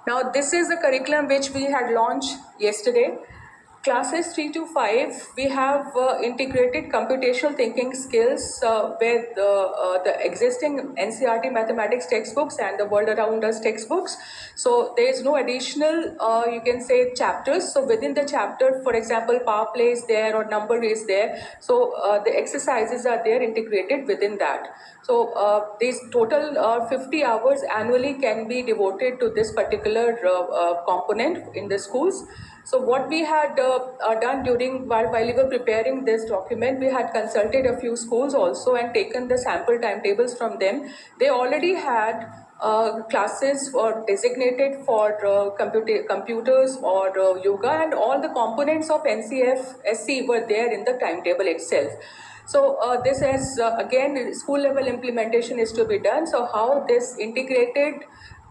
Now, this is the curriculum which we had launched yesterday. Classes 3 to 5, we have integrated computational thinking skills with the existing NCERT mathematics textbooks and the World Around Us textbooks. So there is no additional, you can say, chapters. So within the chapter, for example, power play is there or number is there. So the exercises are there integrated within that. So these total 50 hours annually can be devoted to this particular component in the schools. So what we had done during while we were preparing this document, we had consulted a few schools also and taken the sample timetables from them. They already had classes designated for computers or yoga, and all the components of NCF SC were there in the timetable itself. So this is again school level implementation is to be done. So how this integrated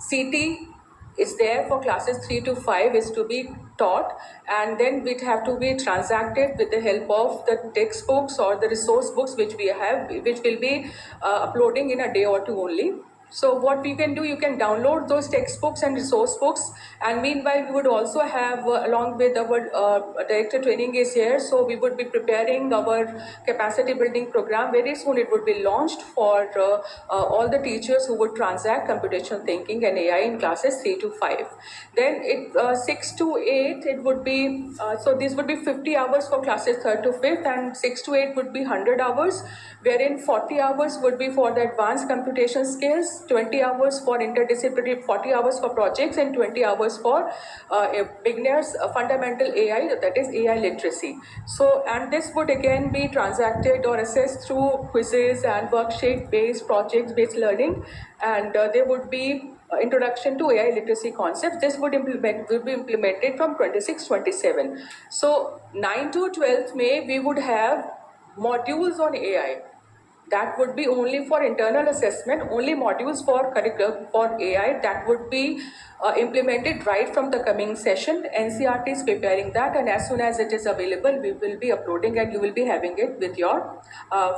CT is there for classes 3 to 5 is to be taught, and then it have to be transacted with the help of the textbooks or the resource books which we have, which will be uploading in a day or two only. So what we can do, you can download those textbooks and resource books, and meanwhile we would also have along with our director training is here, so we would be preparing our capacity building program. Very soon it would be launched for all the teachers who would transact computational thinking and AI in classes 3 to 5. Then 6 to 8 it would be, so these would be 50 hours for classes 3rd to 5th, and 6 to 8 would be 100 hours, wherein 40 hours would be for the advanced computation skills, 20 hours for interdisciplinary, 40 hours for projects, and 20 hours for beginners fundamental AI, that is AI literacy. So, and this would again be transacted or assessed through quizzes and worksheet based projects based learning, and there would be introduction to AI literacy concepts. This will be implemented from 26-27. So 9 to 12th May we would have modules on AI. That would be only for internal assessment, only modules for curriculum for AI that would be implemented right from the coming session. NCERT is preparing that, and as soon as it is available, we will be uploading and you will be having it with your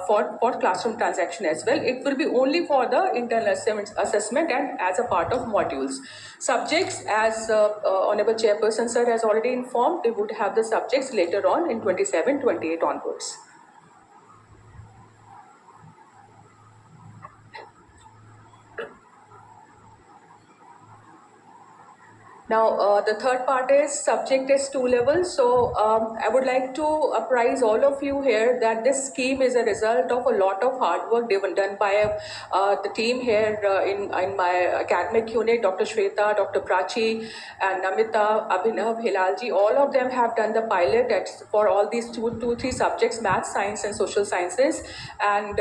for classroom transaction as well. It will be only for the internal assessment and as a part of modules. Subjects, as Honorable Chairperson Sir has already informed, they would have the subjects later on in 27-28 onwards. Now, the third part is subject is 2 levels. So, I would like to apprise all of you here that this scheme is a result of a lot of hard work done by the team here in my academic unit, Dr. Shweta, Dr. Prachi, and Namita, Abhinav, Hilalji. All of them have done the pilot for all these three subjects, math, science, and social sciences. And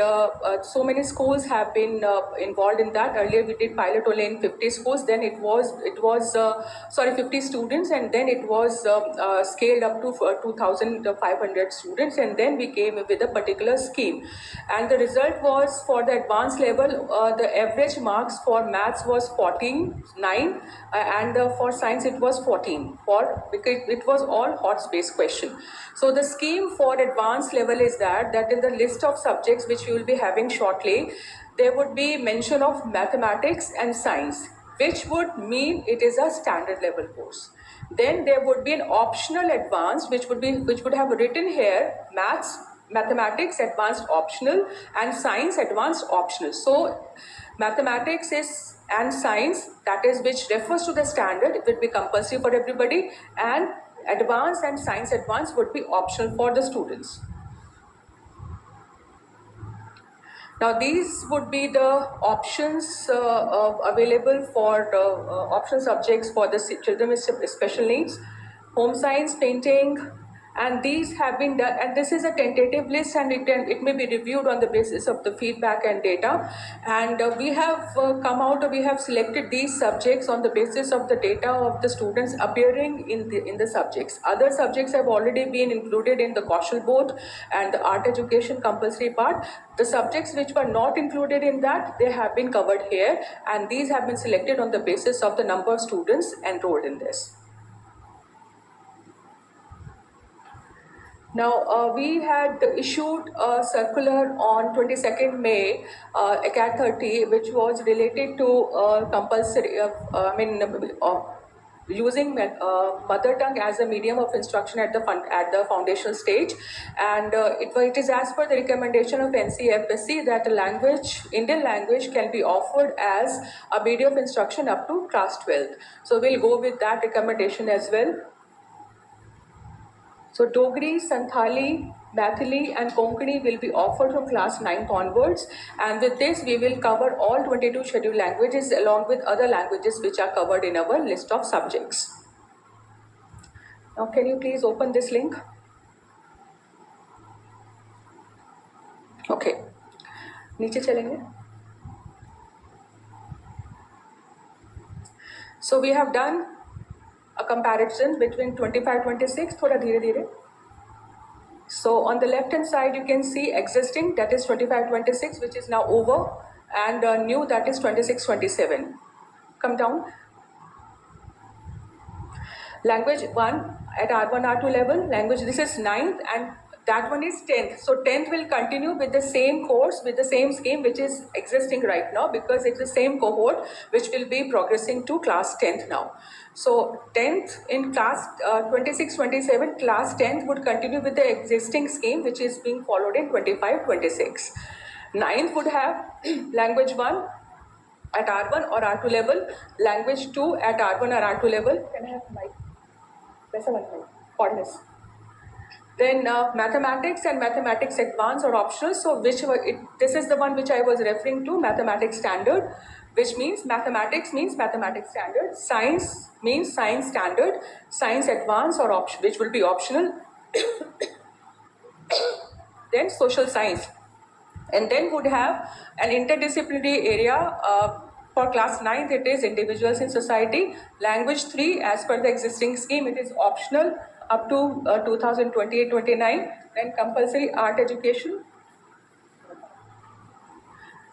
so many schools have been involved in that. Earlier, we did pilot only in 50 schools. Then it was 50 students, and then it was scaled up to 2,500 students, and then we came with a particular scheme. And the result was for the advanced level, the average marks for maths was 49, and for science it was 14, because it was all HOTS based question. So the scheme for advanced level is that in the list of subjects which you will be having shortly, there would be mention of mathematics and science, which would mean it is a standard level course. Then there would be an optional advanced, which would have written here mathematics advanced optional, and science advanced optional. So mathematics is and science, that is which refers to the standard, it would be compulsory for everybody, and advanced and science advanced would be optional for the students. Now these would be the options available for optional subjects for the children with special needs: home science, painting, and these have been done, and this is a tentative list, and it may be reviewed on the basis of the feedback and data. And we have we have selected these subjects on the basis of the data of the students appearing in the subjects. Other subjects have already been included in the Kaushal board and the art education compulsory part. The subjects which were not included in that, they have been covered here, and these have been selected on the basis of the number of students enrolled in this. Now, we had issued a circular on 22nd May, ACAD 30, which was related to compulsory, using mother tongue as a medium of instruction at the foundational stage, and it is as per the recommendation of NCFSC that Indian language can be offered as a medium of instruction up to class 12th. So we'll go with that recommendation as well. So Dogri, Santhali, Maithili and Konkani will be offered from class 9th onwards, and with this we will cover all 22 scheduled languages along with other languages which are covered in our list of subjects. Now can you please open this link? Okay. नीचे चलेंगे. So we have done a comparison between 25-26, थोड़ा धीरे धीरे. So on the left hand side you can see existing, that is 25-26, which is now over, and new, that is 26-27. Come down. Language 1 at R1 R2 level, language, this is 9th and that one is 10th. So 10th will continue with the same course, with the same scheme which is existing right now, because it's the same cohort which will be progressing to class 10th now. So 10th in class 26-27, class 10th would continue with the existing scheme which is being followed in 25-26. 9th would have language 1 at R1 or R2 level, language 2 at R1 or R2 level. Can I have mic? Then mathematics and mathematics advanced or optional. So this is the one which I was referring to, mathematics standard, which means mathematics standard, science means science standard, science advanced or option, which will be optional. Then social science, and then would have an interdisciplinary area. For class 9th, it is individuals in society. Language 3, as per the existing scheme, it is optional up to 2028-29. Then compulsory art education.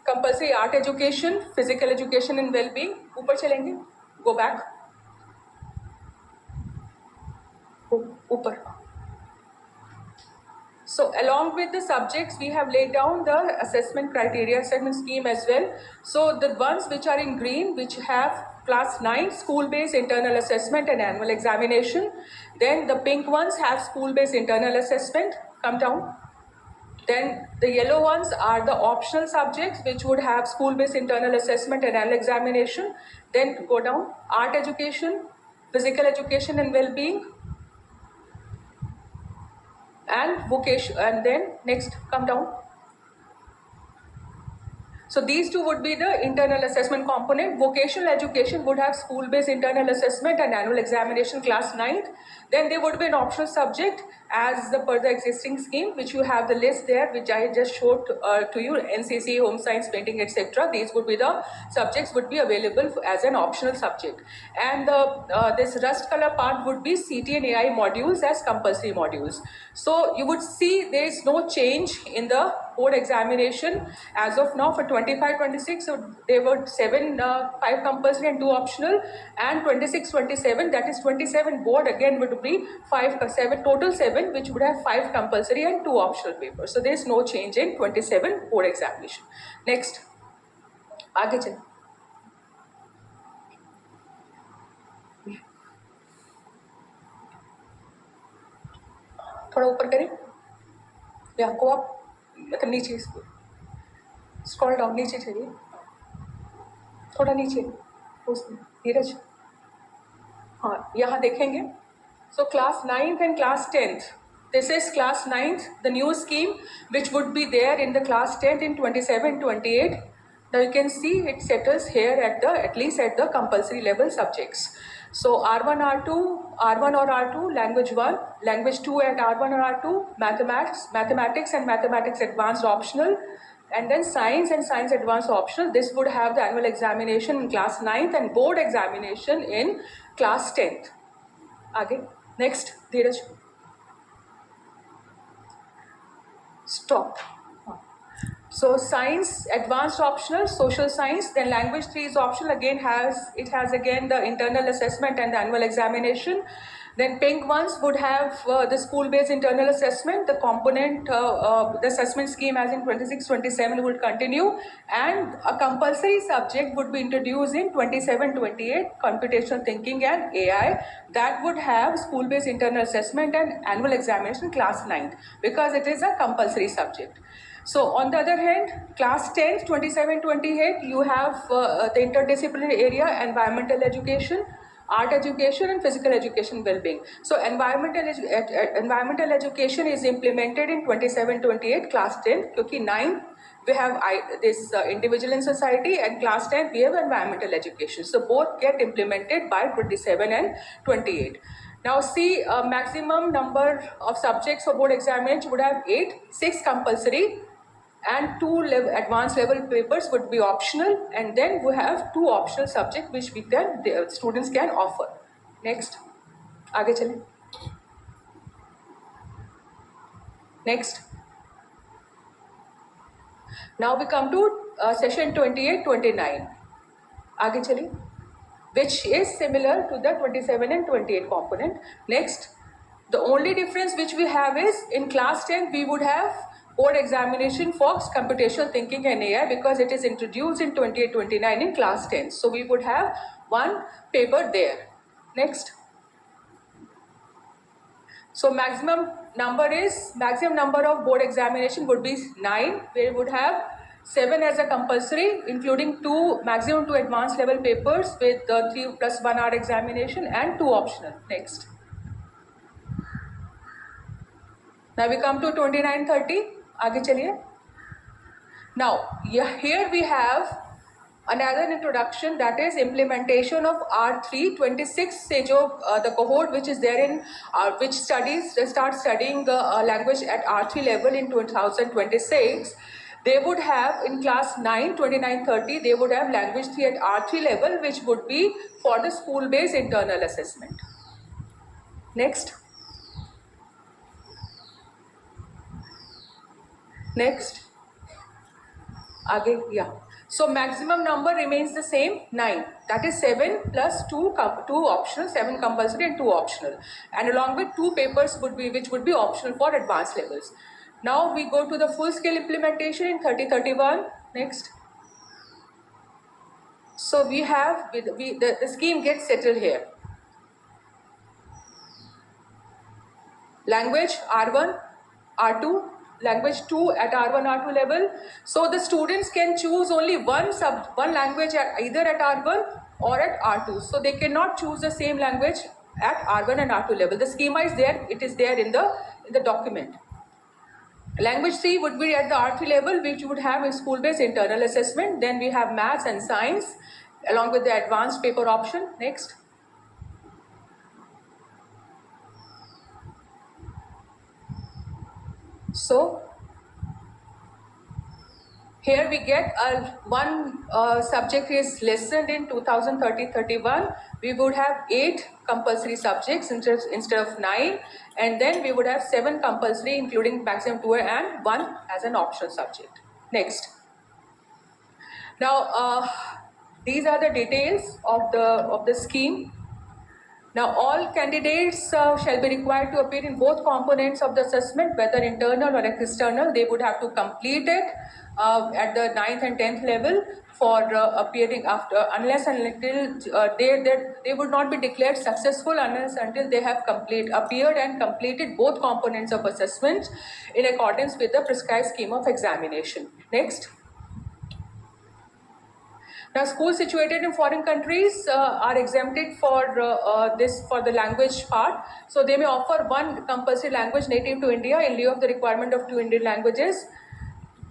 Compulsory art education, physical education and well-being. ऊपर चलेंगे. Go back. ऊपर. So along with the subjects, we have laid down the assessment criteria, assessment scheme as well. So the ones which are in green, which have class 9 school-based internal assessment and annual examination. Then the pink ones have school-based internal assessment. Come down. Then the yellow ones are the optional subjects which would have school-based internal assessment and annual examination. Then go down. Art education, physical education and well-being, and vocation, and then next come down. So these two would be the internal assessment component. Vocational education would have school-based internal assessment and annual examination class 9th. Then there would be an optional subject as per the existing scheme, which you have the list there, which I just showed to you, NCC, home science, painting, etc. These would be the subjects would be available as an optional subject. And this rust color part would be CT and AI modules as compulsory modules. So you would see there is no change in the board examination as of now for 25-26. So there were 5 compulsory and 2 optional, and 26-27, that is 27 board again would be 7, total 7, which would have 5 compulsory and 2 optional papers. So there is no change in 27 board examination. Next, आगे चलें. थोड़ा ऊपर करें या को आप मतलब नीचे स्क्रॉल डाउन नीचे चलिए, थोड़ा नीचे धीरज. हाँ, यहाँ देखेंगे. So class 9th and class 10th. This is class 9th, the new scheme which would be there in the class 10th in 27-28. Now you can see it settles here at least at the compulsory level subjects. So R1 or R2, language 1, language 2 at R1 or R2, mathematics and mathematics advanced optional, and then science and science advanced optional. This would have the annual examination in class 9th and board examination in class 10th. आगे next, Dheeraj. Stop. So science, advanced optional, social science, then language 3 is optional, again has again the internal assessment and the annual examination. Then pink ones would have the school-based internal assessment, the component, the assessment scheme as in 26-27 would continue, and a compulsory subject would be introduced in 27-28, computational thinking and AI, that would have school-based internal assessment and annual examination class 9th, because it is a compulsory subject. So on the other hand, class 10th, 27-28, you have the interdisciplinary area, environmental education, art education and physical education well-being. So environmental education is implemented in 27-28 class 10, because 9 we have this individual in society, and class 10 we have environmental education. So both get implemented by 27 and 28. Now see, maximum number of subjects for board examination would have 8, 6 compulsory, and 2 advanced level papers would be optional, and then we have 2 optional subjects which the students can offer. Next, आगे चलें. Next. Now we come to session 28-29. आगे चलिए, which is similar to the 27 and 28 component. Next, the only difference which we have is in class 10 we would have board examination for computational thinking and AI, because it is introduced in 28-29 in class 10. So we would have 1 paper there. Next. So maximum number of board examination would be 9, where we would have 7 as a compulsory, including maximum 2 advanced level papers with 3 plus 1 hour examination and 2 optional. Next. Now we come to 29-30. आगे चलिए. Now here we have another introduction, that is implementation of R3 26 से जो the cohort which is there in which start studying language at R3 level in 2026. They would have in class 9, 29-30, they would have language 3 at R3 level, which would be for the school-based internal assessment. Next. Next. Again, yeah. So maximum number remains the same, 9. That is 7 plus 2 optional, 7 compulsory and 2 optional. And along with 2 papers which would be optional for advanced levels. Now we go to the full scale implementation in 30-31. Next. So we have, the scheme gets settled here. Language R1, R2, language 2 at R1, R2 level. So the students can choose only one language either at R1 or at R2. So they cannot choose the same language at R1 and R2 level. The schema is there, it is there in the document. Language 3 would be at the R3 level, which you would have a school-based internal assessment. Then we have maths and science along with the advanced paper option. Next. So here we get one subject is lessened in 2030-31. We would have 8 compulsory subjects instead of 9, and then we would have 7 compulsory, including maximum 2 and 1 as an optional subject. Next. Now these are the details of the scheme. Now all candidates shall be required to appear in both components of the assessment, whether internal or external. They would have to complete it at the 9th and 10th level for appearing after, unless and until they would not be declared successful unless until they have appeared and completed both components of assessment in accordance with the prescribed scheme of examination. Next. Now, schools situated in foreign countries are exempted for the language part. So they may offer one compulsory language native to India in lieu of the requirement of 2 Indian languages.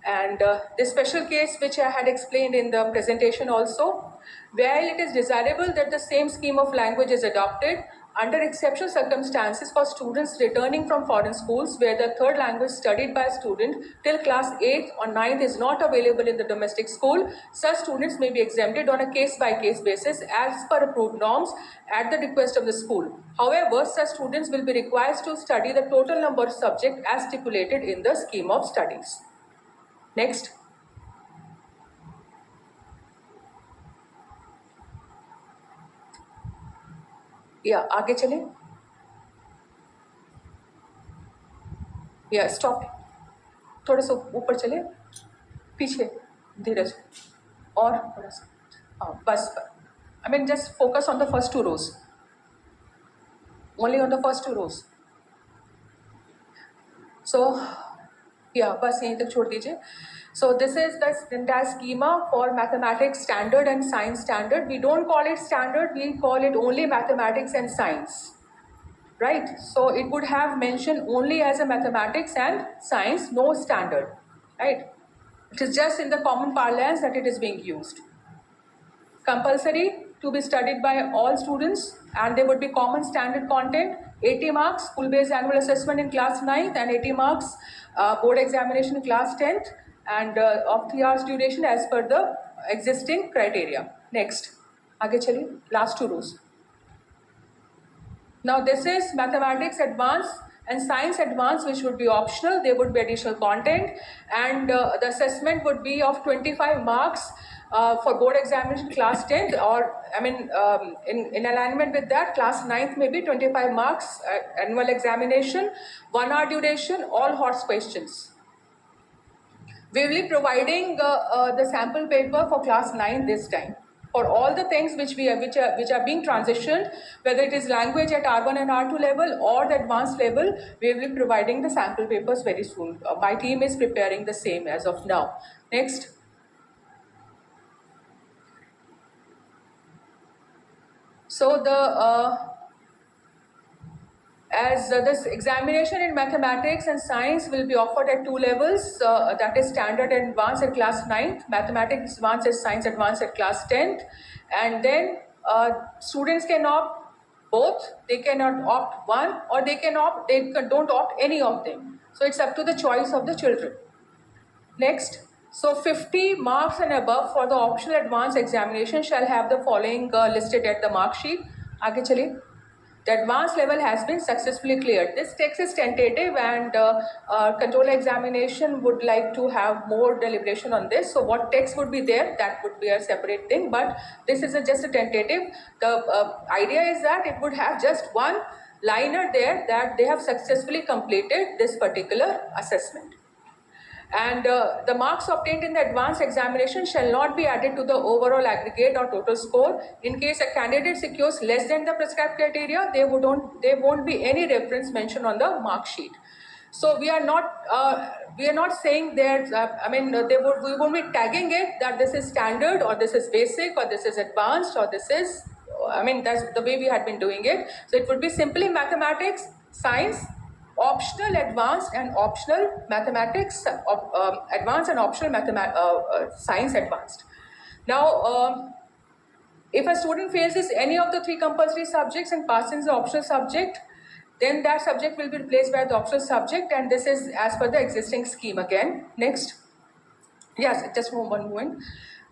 And this special case which I had explained in the presentation also, while it is desirable that the same scheme of language is adopted, under exceptional circumstances for students returning from foreign schools where the third language studied by a student till class 8th or 9th is not available in the domestic school, such students may be exempted on a case-by-case basis as per approved norms at the request of the school. However, such students will be required to study the total number of subjects as stipulated in the scheme of studies. Next. या आगे चले, या stop, थोड़ा सा ऊपर चले, पीछे, धीरज, और थोड़ा सा, हाँ बस, I mean just focus on the first 2 rows, only on the first 2 rows. So या बस यहीं तक छोड़ दीजिए. So this is the entire schema for mathematics standard and science standard. We don't call it standard, we call it only mathematics and science, right? So it would have mentioned only as a mathematics and science, no standard, right? It is just in the common parlance that it is being used. Compulsory to be studied by all students, and there would be common standard content, 80 marks school based annual assessment in class 9th, and 80 marks board examination in class 10th, and of 3 hours duration as per the existing criteria. Next, आगे चलिए, last 2 rows. Now this is mathematics advanced and science advanced, which would be optional. There would be additional content, and the assessment would be of 25 marks for board examination class 10th, or I mean in alignment with that, class 9th may be 25 marks annual examination, 1 hour duration, all horse questions. We will be providing the sample paper for class 9 this time. For all the things which are being transitioned, whether it is language at R1 and R2 level or the advanced level, we will be providing the sample papers very soon. My team is preparing the same as of now. Next. So this examination in mathematics and science will be offered at 2 levels, that is standard and advanced at class 9th, mathematics advanced and science advanced at class 10th, and then students can opt both. They cannot opt one, or they don't opt any of them. So it's up to the choice of the children. Next, so 50 marks and above for the optional advanced examination shall have the following listed at the mark sheet. आगे चलिए. The advanced level has been successfully cleared. This text is tentative, and control examination would like to have more deliberation on this. So what text would be there, that would be a separate thing, but this is just a tentative. The idea is that it would have just one liner there that they have successfully completed this particular assessment. And the marks obtained in the advanced examination shall not be added to the overall aggregate or total score. In case a candidate secures less than the prescribed criteria, there won't be any reference mentioned on the mark sheet. So we are not saying that we won't be tagging it that this is standard, or this is basic, or this is advanced, or this is, that's the way we had been doing it. So it would be simply mathematics, science, optional advanced, and optional mathematics advanced, and optional science advanced. Now if a student fails any of the 3 compulsory subjects and passes the optional subject, then that subject will be replaced by the optional subject, and this is as per the existing scheme again. Next. Yes, just one moment.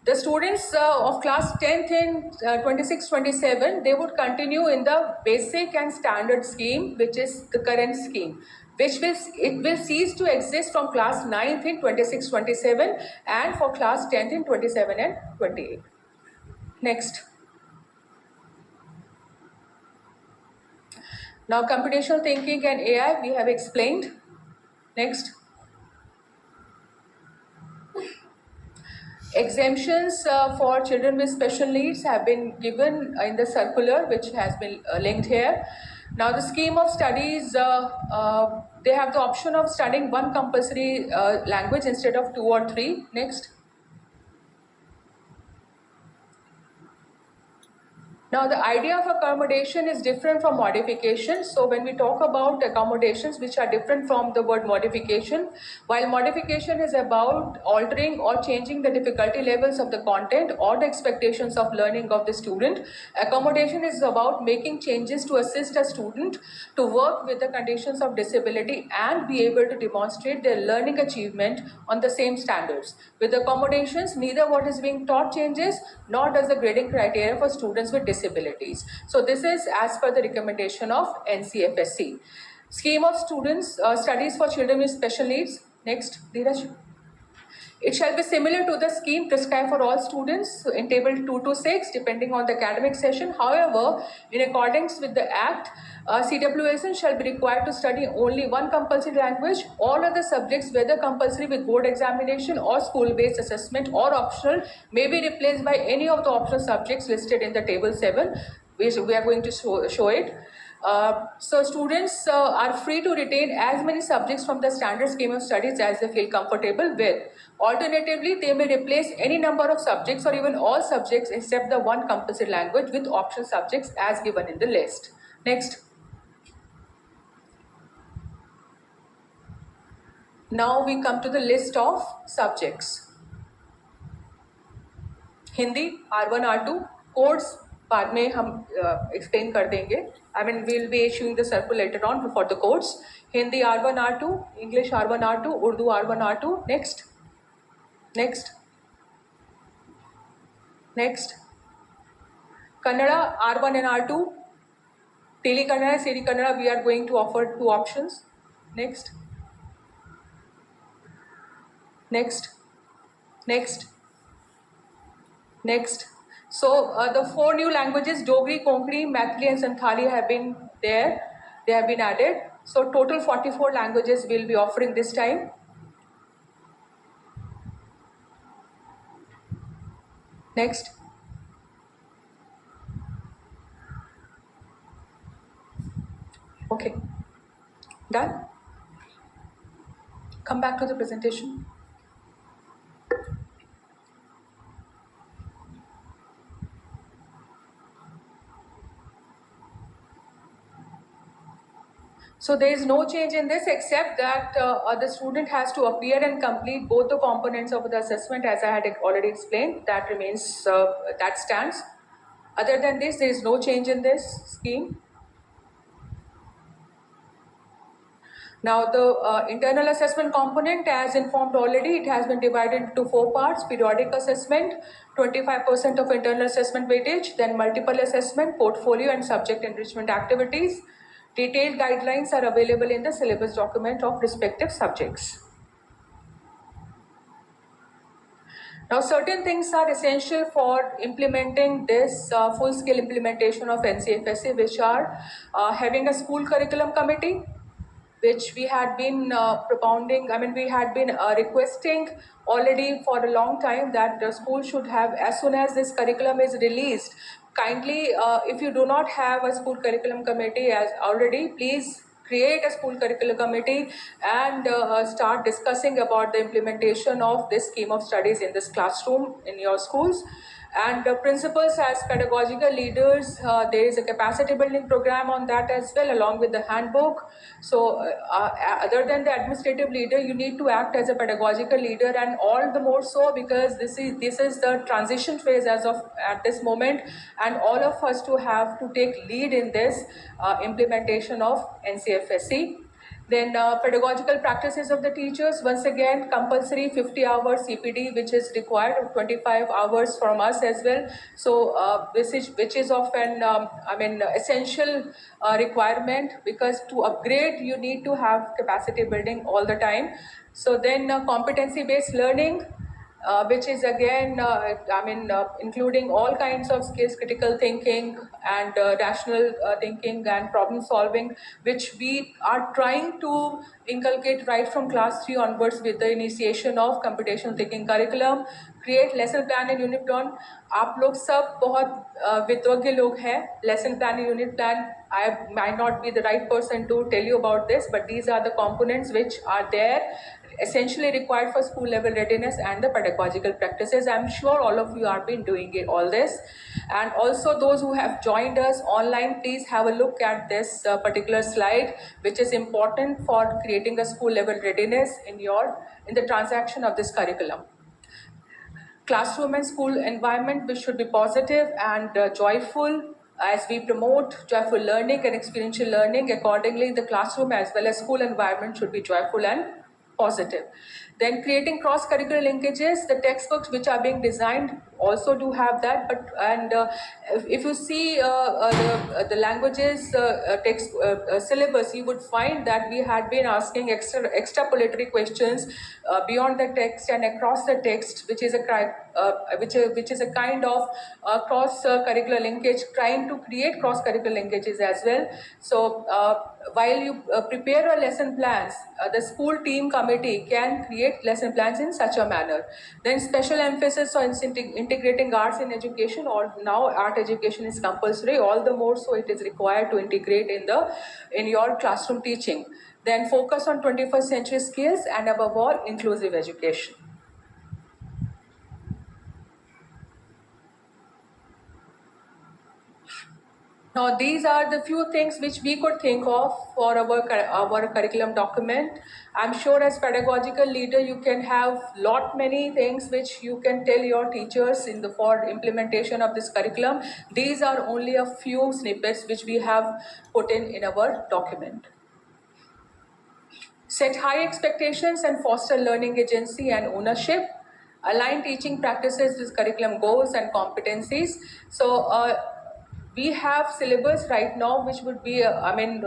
The students of class 10th in 26-27, they would continue in the basic and standard scheme, which is the current scheme, it will cease to exist from class 9th in 26-27, and for class 10th in 27 and 28. Next. Now computational thinking and AI we have explained. Next. Exemptions for children with special needs have been given in the circular, which has been linked here. Now the scheme of studies, they have the option of studying 1 compulsory language instead of 2 or 3. Next. Now the idea of accommodation is different from modification. So when we talk about accommodations which are different from the word modification, while modification is about altering or changing the difficulty levels of the content or the expectations of learning of the student, accommodation is about making changes to assist a student to work with the conditions of disability and be able to demonstrate their learning achievement on the same standards. With accommodations, neither what is being taught changes, nor does the grading criteria for students with disabilities. So this is as per the recommendation of NCFSC. Scheme of students, studies for children with special needs. Next, Dheeraj. It shall be similar to the scheme prescribed for all students in table 2 to 6 depending on the academic session. However, in accordance with the act, CWSN shall be required to study only one compulsory language. All other subjects, whether compulsory with board examination or school-based assessment or optional, may be replaced by any of the optional subjects listed in the table 7. We are going to show it. So students are free to retain as many subjects from the standard scheme of studies as they feel comfortable with. Alternatively, they may replace any number of subjects or even all subjects except the one compulsory language with optional subjects as given in the list. Next. Now we come to the list of subjects. Hindi R1 R2 codes बाद में हम explain कर देंगे. I mean we'll be issuing the circular later on for the codes. Hindi R1 R2, English R1 R2, Urdu R1 R2. Next. Kannada R1 and R2. Teli Kannada, Seri Kannada, we are going to offer 2 options. Next. So the 4 new languages, Dogri, Konkani, Maithili and Santhali have been there. They have been added. So total 44 languages we'll be offering this time. Next. Okay. Done? Come back to the presentation. So there is no change in this except that the student has to appear and complete both the components of the assessment as I had already explained. That remains, that stands. Other than this, there is no change in this scheme. Now the internal assessment component, as informed already, it has been divided into 4 parts: periodic assessment, 25% of internal assessment weightage, then multiple assessment, portfolio and subject enrichment activities. Detailed guidelines are available in the syllabus document of respective subjects. Now certain things are essential for implementing this full-scale implementation of NCFSE, which are having a school curriculum committee, which we had been propounding, we had been requesting already for a long time that the school should have, as soon as this curriculum is released, kindly, if you do not have a school curriculum committee as already, please create a school curriculum committee and start discussing about the implementation of this scheme of studies in this classroom in your schools. And principals as pedagogical leaders, there is a capacity building program on that as well, along with the handbook. So other than the administrative leader, you need to act as a pedagogical leader, and all the more so because this is the transition phase as of at this moment, and all of us to have to take lead in this implementation of NCFSE. Then pedagogical practices of the teachers, once again compulsory 50 hours CPD, which is required, 25 hours from us as well. So which is of an essential requirement, because to upgrade you need to have capacity building all the time. So then competency based learning, which is again, including all kinds of skills, critical thinking and rational thinking and problem solving, which we are trying to inculcate right from class 3 onwards with the initiation of computational thinking curriculum. Create lesson plan and unit plan. आप लोग सब बहुत विद्वज्ञ लोग हैं. Lesson plan and unit plan, I might not be the right person to tell you about this, but these are the components which are there, essentially required for school level readiness and the pedagogical practices. I'm sure all of you have been doing it, all this. And also those who have joined us online, please have a look at this particular slide, which is important for creating a school level readiness in the transaction of this curriculum. Classroom and school environment, which should be positive and joyful, as we promote joyful learning and experiential learning. Accordingly, the classroom as well as school environment should be joyful and positive. Then creating cross-curricular linkages, the textbooks which are being designed also do have that. But and if you see the languages text syllabus, you would find that we had been asking extrapolatory questions beyond the text and across the text, which is which is a kind of cross curricular linkage, trying to create cross curricular linkages as well. So while you prepare a lesson plans, the school team committee can create lesson plans in such a manner. Then special emphasis on integrating arts in education, or now art education is compulsory, all the more so it is required to integrate in your classroom teaching. Then focus on 21st century skills, and above all inclusive education. Now, these are the few things which we could think of for our curriculum document. I'm sure as pedagogical leader, you can have lot many things which you can tell your teachers for implementation of this curriculum. These are only a few snippets which we have put in our document. Set high expectations and foster learning agency and ownership. Align teaching practices with curriculum goals and competencies. So we have syllabus right now which would be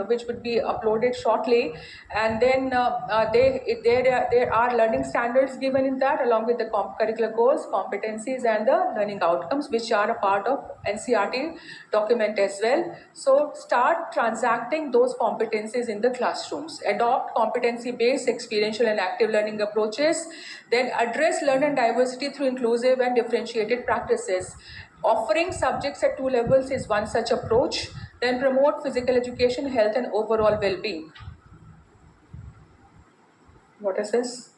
which would be uploaded shortly, and then there are learning standards given in that, along with the curricular goals, competencies, and the learning outcomes, which are a part of NCERT document as well. So start transacting those competencies in the classrooms. Adopt competency based experiential and active learning approaches. Then address learner diversity through inclusive and differentiated practices. Offering subjects at 2 levels is one such approach. Then promote physical education, health, and overall well-being. What is this?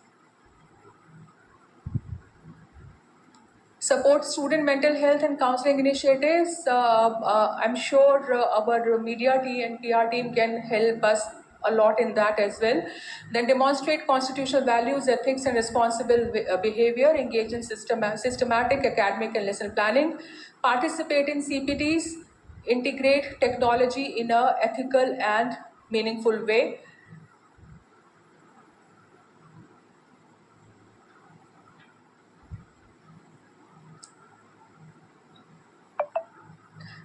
Support student mental health and counseling initiatives. I'm sure our media team and PR team can help us a lot in that as well. Then demonstrate constitutional values, ethics, and responsible behavior. Engage in systematic academic and lesson planning. Participate in CPTs. Integrate technology in a ethical and meaningful way.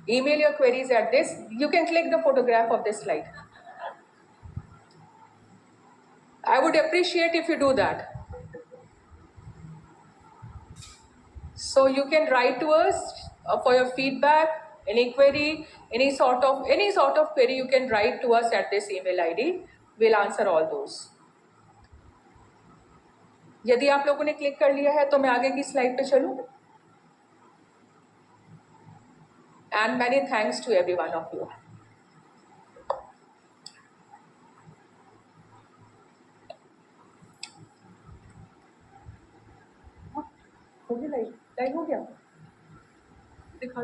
Email your queries at this. You can click the photograph of this slide. I would appreciate if you do that. So you can write to us for your feedback, any query, any sort of query you can write to us at this email ID. We'll answer all those. यदि आप लोगों ने click कर लिया है तो मैं आगे की स्लाइड पे चलूं. And many thanks to every one of you. हो गया लाइव हो गया दिखा.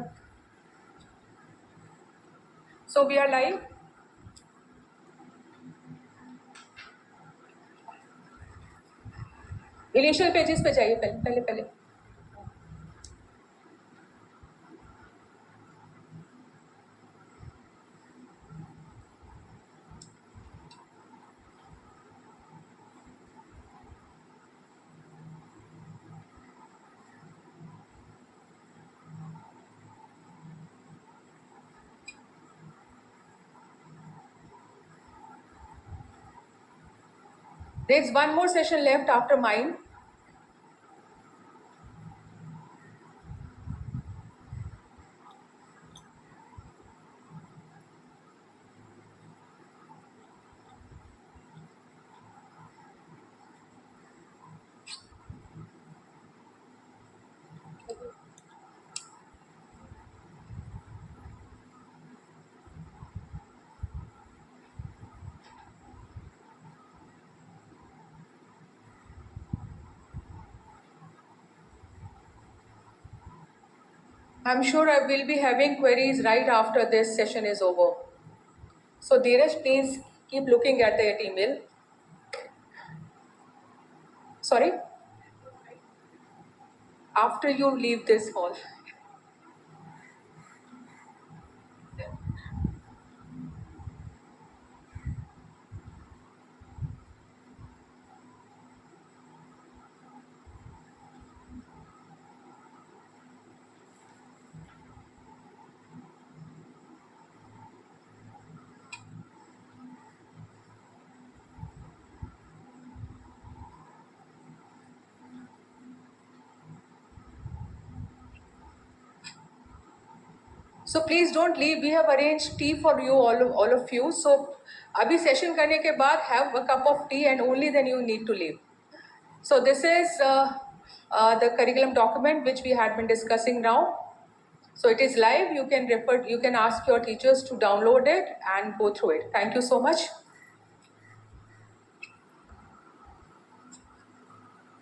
So we are live. Initial pages पे जाइए पहले. There's one more session left after mine. I'm sure I will be having queries right after this session is over. So Dheeraj, please keep looking at that email. Sorry? After you leave this hall. So please don't leave. We have arranged tea for you, all of you. So abhi session karne ke baad have a cup of tea and only then you need to leave. So this is the curriculum document which we had been discussing now. So it is live. You can ask your teachers to download it and go through it. Thank you so much.